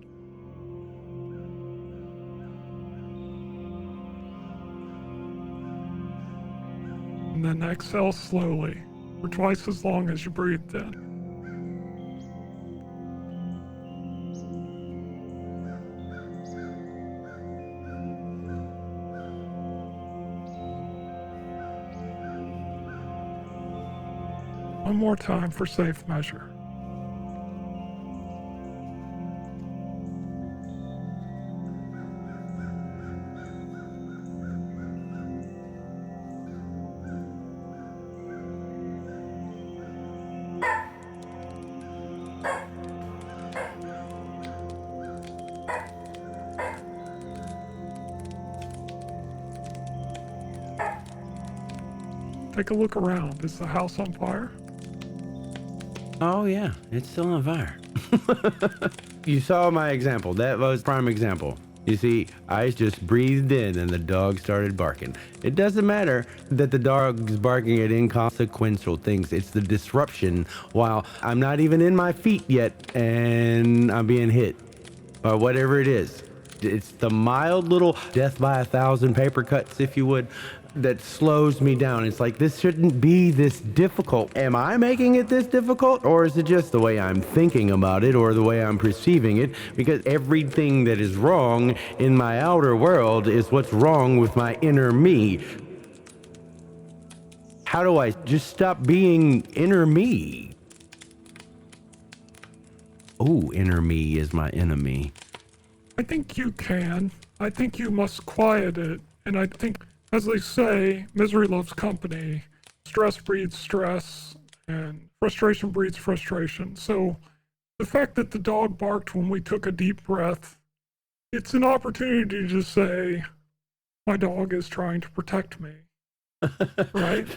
And then exhale slowly for twice as long as you breathed in. One more time for safe measure. Take a look around. Is the house on fire? Oh yeah, it's still on fire. You saw my example. That was prime example. You see, I just breathed in and the dog started barking. It doesn't matter that the dog's barking at inconsequential things. It's the disruption while I'm not even in my feet yet and I'm being hit or whatever it is. It's the mild little death by 1,000 paper cuts, if you would, that slows me down. It's like, this shouldn't be this difficult. Am I making it this difficult? Or is it just the way I'm thinking about it or the way I'm perceiving it? Because everything that is wrong in my outer world is what's wrong with my inner me. How do I just stop being inner me? Oh, inner me is my enemy. I think you can. I think you must quiet it. And I think, as they say, misery loves company, stress breeds stress, and frustration breeds frustration. So the fact that the dog barked when we took a deep breath, it's an opportunity to say, my dog is trying to protect me, right?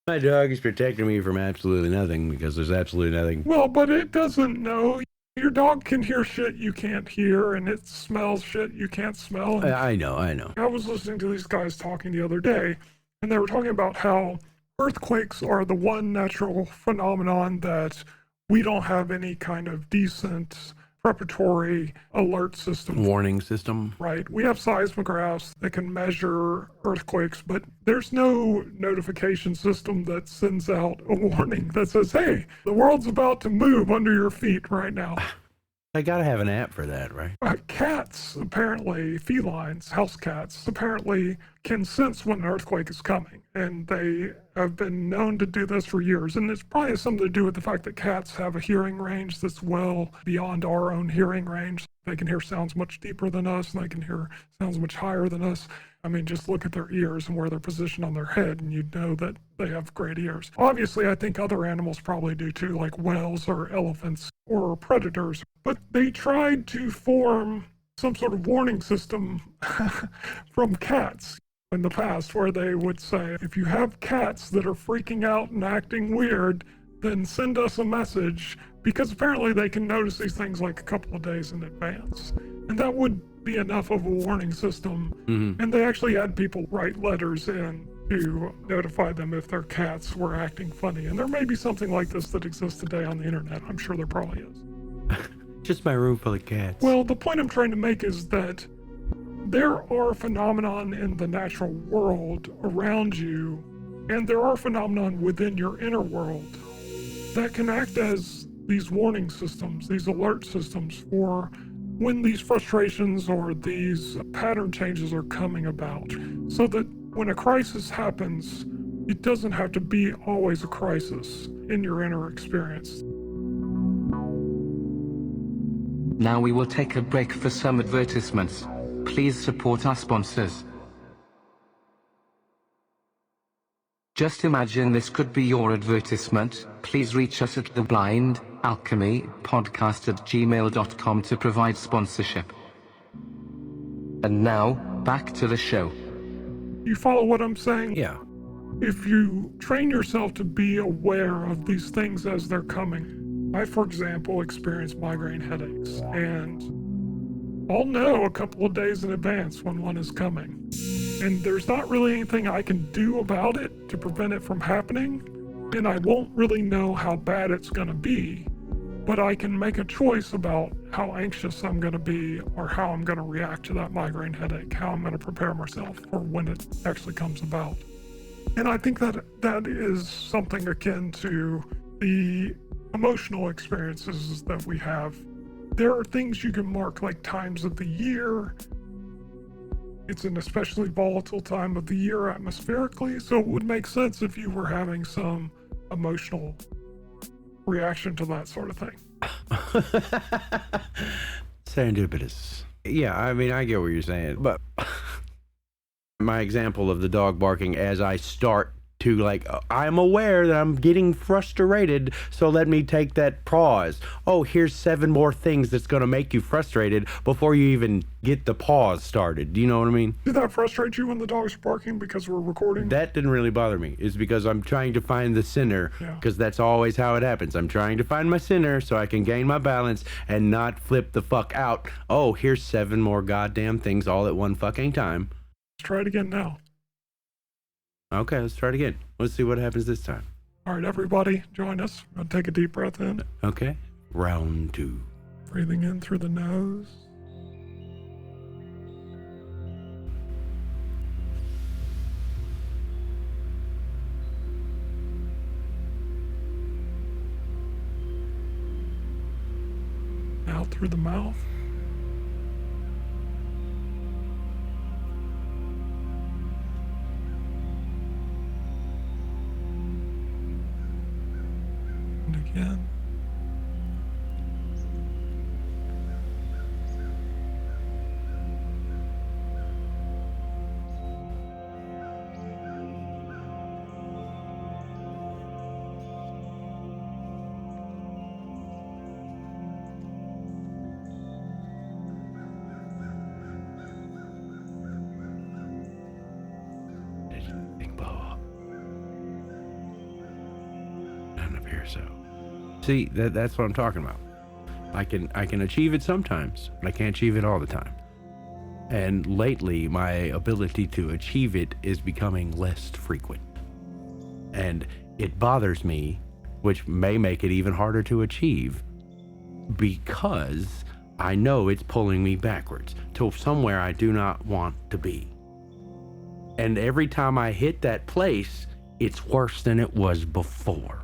My dog is protecting me from absolutely nothing because there's absolutely nothing. Well, but it doesn't know. Your dog can hear shit you can't hear, and it smells shit you can't smell. And I know. I was listening to these guys talking the other day, and they were talking about how earthquakes are the one natural phenomenon that we don't have any kind of decent preparatory alert system. Warning system. Right. We have seismographs that can measure earthquakes, but there's no notification system that sends out a warning that says, hey, the world's about to move under your feet right now. I gotta have an app for that, right? Cats, apparently, felines, house cats, apparently can sense when an earthquake is coming. And they have been known to do this for years. And it's probably something to do with the fact that cats have a hearing range that's well beyond our own hearing range. They can hear sounds much deeper than us, and they can hear sounds much higher than us. I mean, just look at their ears and where they're positioned on their head, and you'd know that they have great ears. Obviously, I think other animals probably do too, like whales or elephants or predators. But they tried to form some sort of warning system from cats. in the past where they would say, if you have cats that are freaking out and acting weird, then send us a message, because apparently they can notice these things like a couple of days in advance. And that would be enough of a warning system. And they actually had people write letters in to notify them if their cats were acting funny. And there may be something like this that exists today on the internet. I'm sure there probably is. Just my room full of cats. Well, the point I'm trying to make is that there are phenomenon in the natural world around you, and there are phenomenon within your inner world that can act as these warning systems, these alert systems for when these frustrations or these pattern changes are coming about, so that when a crisis happens, it doesn't have to be always a crisis in your inner experience. Now we will take a break for some advertisements. Please support our sponsors. Just imagine this could be your advertisement. Please reach us at TheBlindAlchemyPodcast@gmail.com to provide sponsorship. And now, back to the show. You follow what I'm saying? Yeah. If you train yourself to be aware of these things as they're coming, I, for example, experience migraine headaches, and I'll know a couple of days in advance when one is coming. And there's not really anything I can do about it to prevent it from happening, and I won't really know how bad it's going to be, but I can make a choice about how anxious I'm going to be or how I'm going to react to that migraine headache, how I'm going to prepare myself for when it actually comes about. And I think that that is something akin to the emotional experiences that we have. There are things you can mark like times of the year. It's an especially volatile time of the year atmospherically, so it would make sense if you were having some emotional reaction to that sort of thing. Serendipitous. Yeah, I mean, I get what you're saying, but my example of the dog barking as I start to, like, I'm aware that I'm getting frustrated, so let me take that pause. Oh, here's 7 more things that's going to make you frustrated before you even get the pause started. Do you know what I mean? Did that frustrate you when the dogs are barking because we're recording? That didn't really bother me. It's because I'm trying to find the center, because that's always how it happens. I'm trying to find my center so I can gain my balance and not flip the fuck out. Oh, here's 7 more goddamn things all at one fucking time. Let's try it again now. Okay, let's try it again. Let's see what happens this time. All right, everybody, join us. We're going to take a deep breath in. Okay, round 2. Breathing in through the nose. Out through the mouth. And again. See, that's what I'm talking about. I can achieve it sometimes, but I can't achieve it all the time. And lately, my ability to achieve it is becoming less frequent. And it bothers me, which may make it even harder to achieve, because I know it's pulling me backwards to somewhere I do not want to be. And every time I hit that place, it's worse than it was before.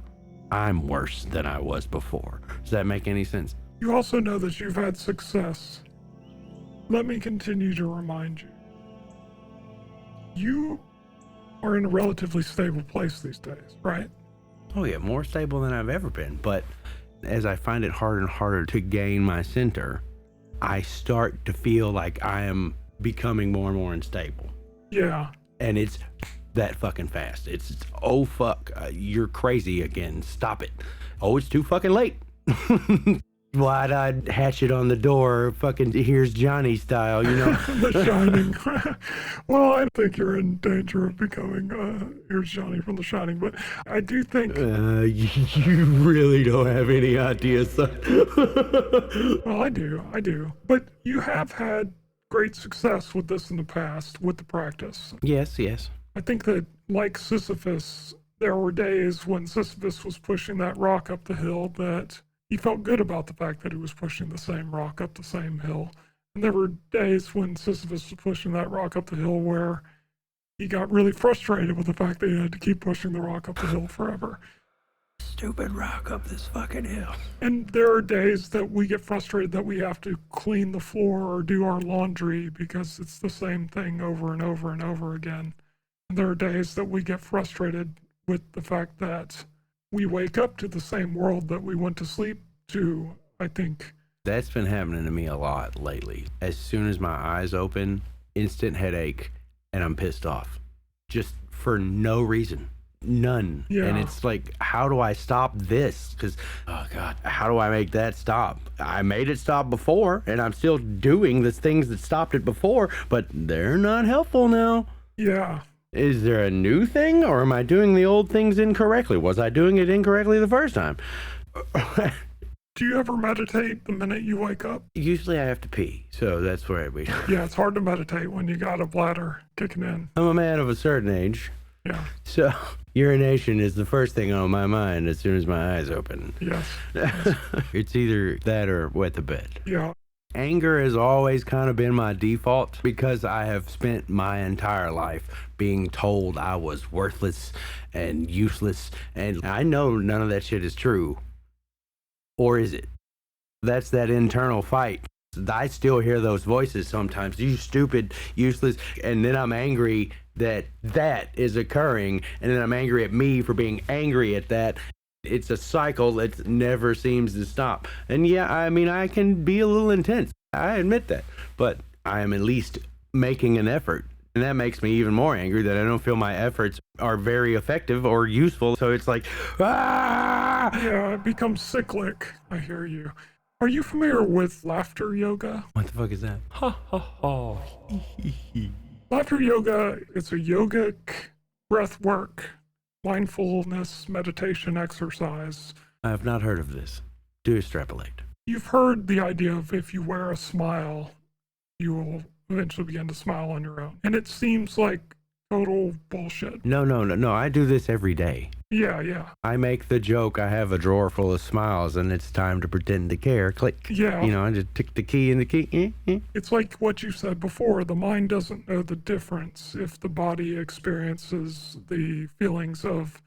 I'm worse than I was before. Does that make any sense? You also know that you've had success. Let me continue to remind you. You are in a relatively stable place these days, right? Oh yeah, more stable than I've ever been. But as I find it harder and harder to gain my center, I start to feel like I am becoming more and more unstable. Yeah. And it's that fucking fast. It's oh fuck, you're crazy again. Stop it. Oh, it's too fucking late. wide-eyed hatchet on the door, fucking Here's Johnny style, you know. The Shining. Well, I think you're in danger of becoming Here's Johnny from The Shining, but I do think... You really don't have any idea, son. Well, I do. But you have had great success with this in the past, with the practice. Yes. I think that, like Sisyphus, there were days when Sisyphus was pushing that rock up the hill that he felt good about the fact that he was pushing the same rock up the same hill. And there were days when Sisyphus was pushing that rock up the hill where he got really frustrated with the fact that he had to keep pushing the rock up the hill forever. Stupid rock up this fucking hill. And there are days that we get frustrated that we have to clean the floor or do our laundry because it's the same thing over and over and over again. And there are days that we get frustrated with the fact that we wake up to the same world that we went to sleep to, I think. That's been happening to me a lot lately. As soon as my eyes open, instant headache, and I'm pissed off. Just for no reason. None. Yeah. And it's like, how do I stop this? Because, oh God, how do I make that stop? I made it stop before, and I'm still doing the things that stopped it before, but they're not helpful now. Yeah. Is there a new thing, or am I doing the old things incorrectly? Was I doing it incorrectly the first time? Do you ever meditate the minute you wake up? Usually I have to pee, so that's where I be. Yeah, it's hard to meditate when you got a bladder kicking in. I'm a man of a certain age. Yeah. So urination is the first thing on my mind as soon as my eyes open. Yes. It's either that or wet the bed. Yeah. Anger has always kind of been my default because I have spent my entire life being told I was worthless and useless. And I know none of that shit is true. Or is it? That's that internal fight. I still hear those voices sometimes. You stupid, useless. And then I'm angry that that is occurring. And then I'm angry at me for being angry at that. It's a cycle that never seems to stop. And yeah, I mean, I can be a little intense. I admit that. But I am at least making an effort. And that makes me even more angry that I don't feel my efforts are very effective or useful. So it's like, ah! Yeah, it becomes cyclic. I hear you. Are you familiar with laughter yoga? What the fuck is that? Ha ha ha. Laughter yoga is a yogic breath work, mindfulness, meditation exercise. I have not heard of this. Do extrapolate. You've heard the idea of if you wear a smile, you will eventually begin to smile on your own. And it seems like total bullshit. No. I do this every day. Yeah. I make the joke, I have a drawer full of smiles and it's time to pretend to care. Click. Yeah. You know, I just tick the key in the key. It's like what you said before. The mind doesn't know the difference if the body experiences the feelings of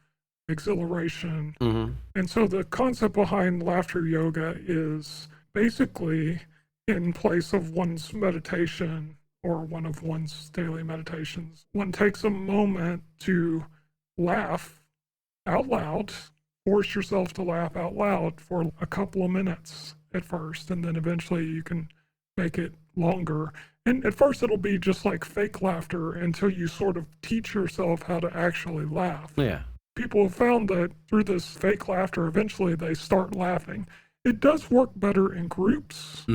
exhilaration. Mm-hmm. And so the concept behind laughter yoga is basically in place of one's meditation or one of one's daily meditations, one takes a moment to laugh out loud, force yourself to laugh out loud for a couple of minutes at first, and then eventually you can make it longer. And at first it'll be just like fake laughter until you sort of teach yourself how to actually laugh. Yeah. People have found that through this fake laughter, eventually they start laughing. It does work better in groups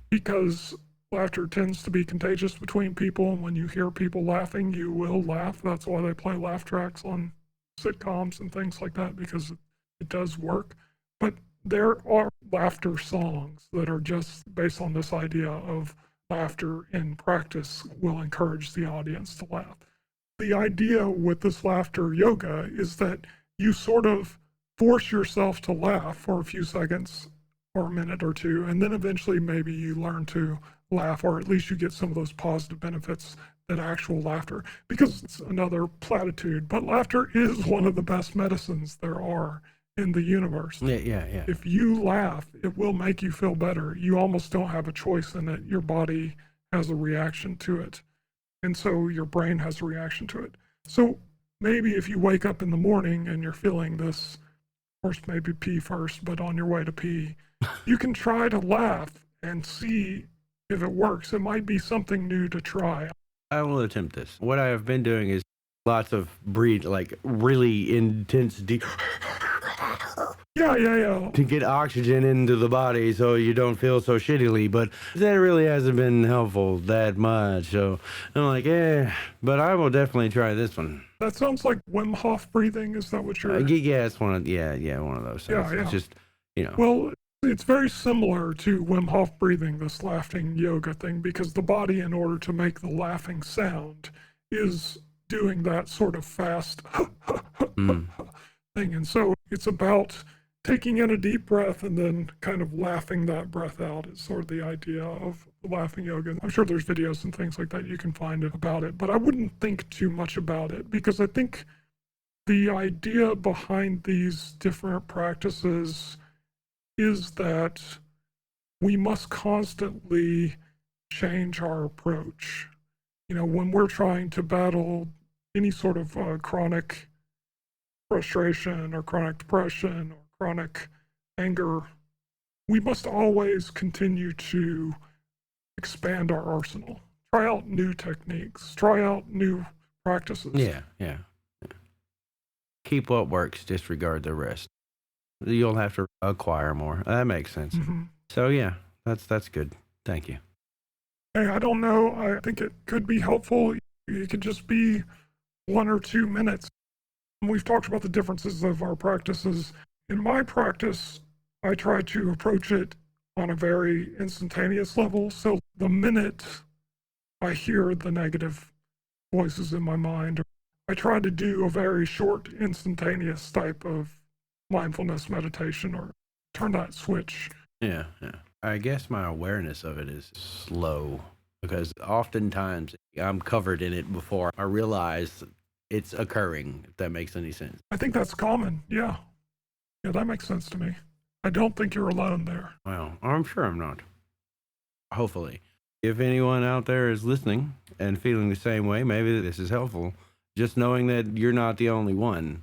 because laughter tends to be contagious between people. And when you hear people laughing, you will laugh. That's why they play laugh tracks on sitcoms and things like that, because it does work. But there are laughter songs that are just based on this idea of laughter in practice will encourage the audience to laugh. The idea with this laughter yoga is that you sort of force yourself to laugh for a few seconds or a minute or two, and then eventually maybe you learn to laugh, or at least you get some of those positive benefits that actual laughter, because it's another platitude, but laughter is one of the best medicines there are in the universe. Yeah. If you laugh, it will make you feel better. You almost don't have a choice in it. Your body has a reaction to it. And so your brain has a reaction to it. So maybe if you wake up in the morning and you're feeling this, of course, maybe pee first, but on your way to pee, you can try to laugh and see if it works. It might be something new to try. I will attempt this. What I have been doing is lots of really intense deep. Yeah. to get oxygen into the body so you don't feel so shittily, but that really hasn't been helpful that much. So I'm like, but I will definitely try this one. That sounds like Wim Hof breathing. Is that what you're... Yeah, it's one of those things. Yeah. It's just, Well, it's very similar to Wim Hof breathing, this laughing yoga thing, because the body, in order to make the laughing sound, is doing that sort of fast thing. And so it's about taking in a deep breath and then kind of laughing that breath out is sort of the idea of laughing yoga. I'm sure there's videos and things like that you can find about it, but I wouldn't think too much about it, because I think the idea behind these different practices is that we must constantly change our approach. When we're trying to battle any sort of chronic frustration or chronic depression or chronic anger, we must always continue to expand our arsenal, try out new techniques, try out new practices. Yeah. Keep what works, disregard the rest. You'll have to acquire more. That makes sense. Mm-hmm. So yeah, that's good. Thank you. Hey, I don't know. I think it could be helpful. It could just be 1 or 2 minutes. We've talked about the differences of our practices. In my practice, I try to approach it on a very instantaneous level. So the minute I hear the negative voices in my mind, I try to do a very short, instantaneous type of mindfulness meditation, or turn that switch. Yeah. I guess my awareness of it is slow, because oftentimes I'm covered in it before I realize it's occurring, if that makes any sense. I think that's common. Yeah, that makes sense to me. I don't think you're alone there. Well, I'm sure I'm not. Hopefully. If anyone out there is listening and feeling the same way, maybe this is helpful. Just knowing that you're not the only one.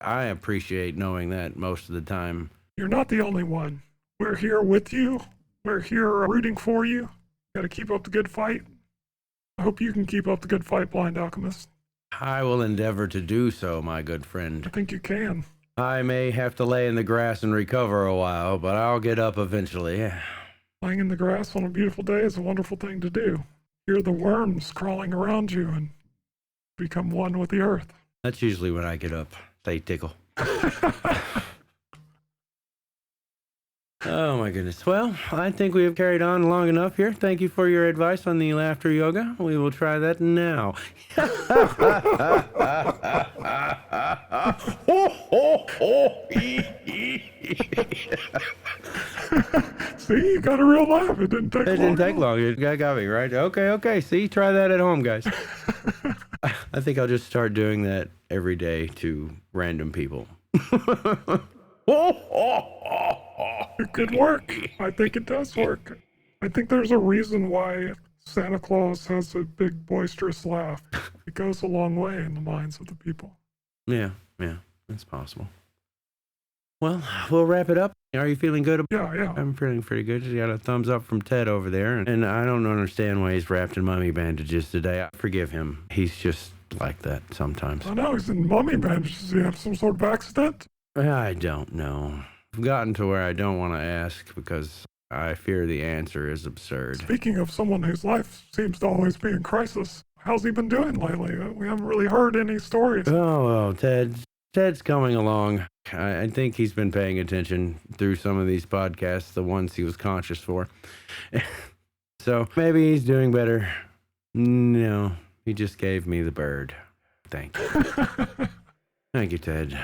I appreciate knowing that most of the time. You're not the only one. We're here with you. We're here rooting for you. Got to keep up the good fight. I hope you can keep up the good fight, Blind Alchemist. I will endeavor to do so, my good friend. I think you can. I may have to lay in the grass and recover a while, but I'll get up eventually. Lying in the grass on a beautiful day is a wonderful thing to do. Hear the worms crawling around you and become one with the earth. That's usually when I get up. They tickle. Oh my goodness. Well, I think we have carried on long enough here. Thank you for your advice on the laughter yoga. We will try that now. See, you got a real laugh. It didn't take long. It didn't take long. You got me, right? Okay. See, try that at home, guys. I think I'll just start doing that every day to random people. It could work. I think it does work. I think there's a reason why Santa Claus has a big boisterous laugh. It goes a long way in the minds of the people. Yeah, that's possible. Well, we'll wrap it up. Are you feeling good? Yeah. I'm feeling pretty good. You got a thumbs up from Ted over there. And I don't understand why he's wrapped in mummy bandages today. I forgive him. He's just like that sometimes. I know, he's in mummy bandages. Does he have some sort of accident? I don't know. I've gotten to where I don't want to ask because I fear the answer is absurd. Speaking of someone whose life seems to always be in crisis, how's he been doing lately? We haven't really heard any stories. Oh, well, Ted's coming along. I think he's been paying attention through some of these podcasts, the ones he was conscious for. So maybe he's doing better. No, he just gave me the bird. Thank you. Thank you, Ted.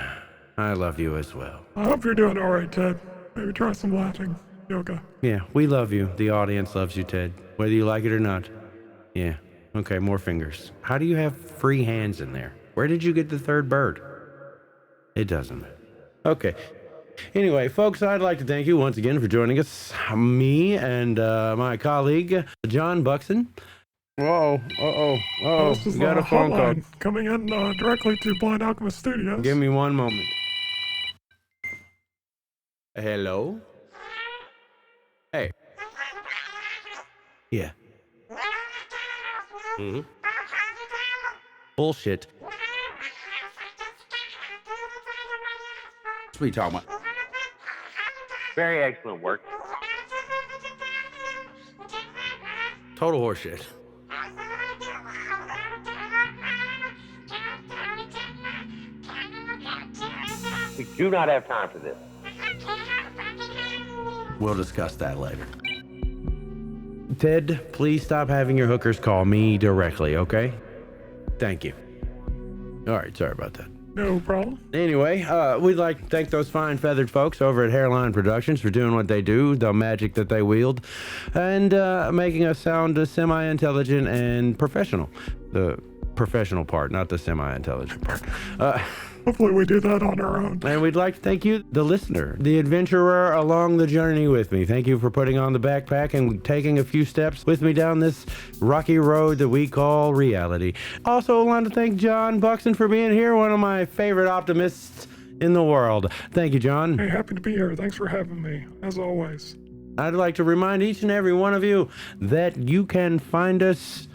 I love you as well. I hope you're doing all right, Ted. Maybe try some laughing yoga. Yeah, we love you. The audience loves you, Ted. Whether you like it or not. Yeah. Okay, more fingers. How do you have free hands in there? Where did you get the third bird? It doesn't matter. Okay. Anyway, folks, I'd like to thank you once again for joining us. Me and my colleague, John Buckson. Whoa, This is we got a phone call. hotline coming in directly to Blind Alchemist Studios. Give me one moment. Hello? Hey. Yeah. Mm-hmm. Bullshit. What are you talking about? Very excellent work. Total horseshit. We do not have time for this. We'll discuss that later. Ted, please stop having your hookers call me directly, okay? Thank you. All right, sorry about that. No problem. Anyway, we'd like to thank those fine feathered folks over at HairelineProductions for doing what they do, the magic that they wield, and making us sound semi-intelligent and professional. The professional part, not the semi-intelligent part. Hopefully we do that on our own. And we'd like to thank you, the listener, the adventurer along the journey with me. Thank you for putting on the backpack and taking a few steps with me down this rocky road that we call reality. Also, I want to thank John Buckson for being here, one of my favorite optimists in the world. Thank you, John. Hey, happy to be here. Thanks for having me, as always. I'd like to remind each and every one of you that you can find us,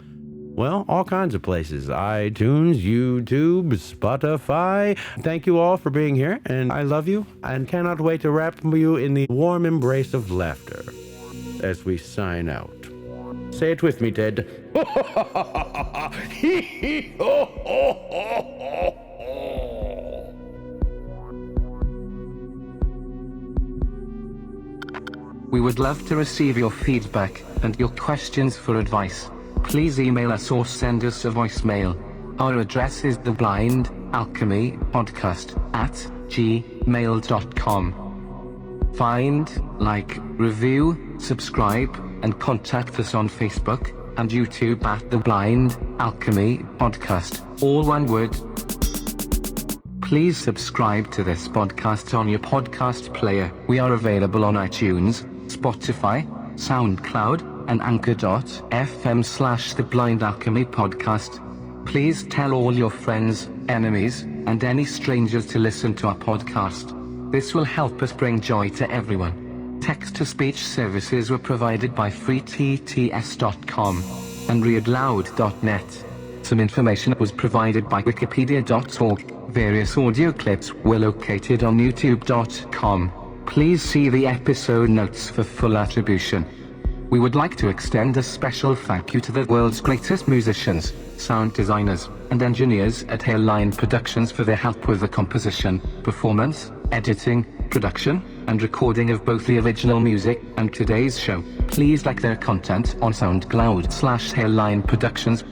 well, all kinds of places. iTunes, YouTube, Spotify. Thank you all for being here, and I love you and cannot wait to wrap you in the warm embrace of laughter as we sign out. Say it with me, Ted. We would love to receive your feedback and your questions for advice. Please email us or send us a voicemail. Our address is TheBlindAlchemyPodcast @gmail.com. Find, like, review, subscribe, and contact us on Facebook and YouTube at The Blind Alchemy Podcast, all one word. Please subscribe to this podcast on your podcast player. We are available on iTunes, Spotify, SoundCloud, and anchor.fm/The Blind Alchemy Podcast. Please tell all your friends, enemies, and any strangers to listen to our podcast. This will help us bring joy to everyone. Text-to-speech services were provided by freetts.com and readloud.net. Some information was provided by wikipedia.org. Various audio clips were located on youtube.com. Please see the episode notes for full attribution. We would like to extend a special thank you to the world's greatest musicians, sound designers, and engineers at HairelineProductions for their help with the composition, performance, editing, production, and recording of both the original music and today's show. Please like their content on SoundCloud/HairelineProductions.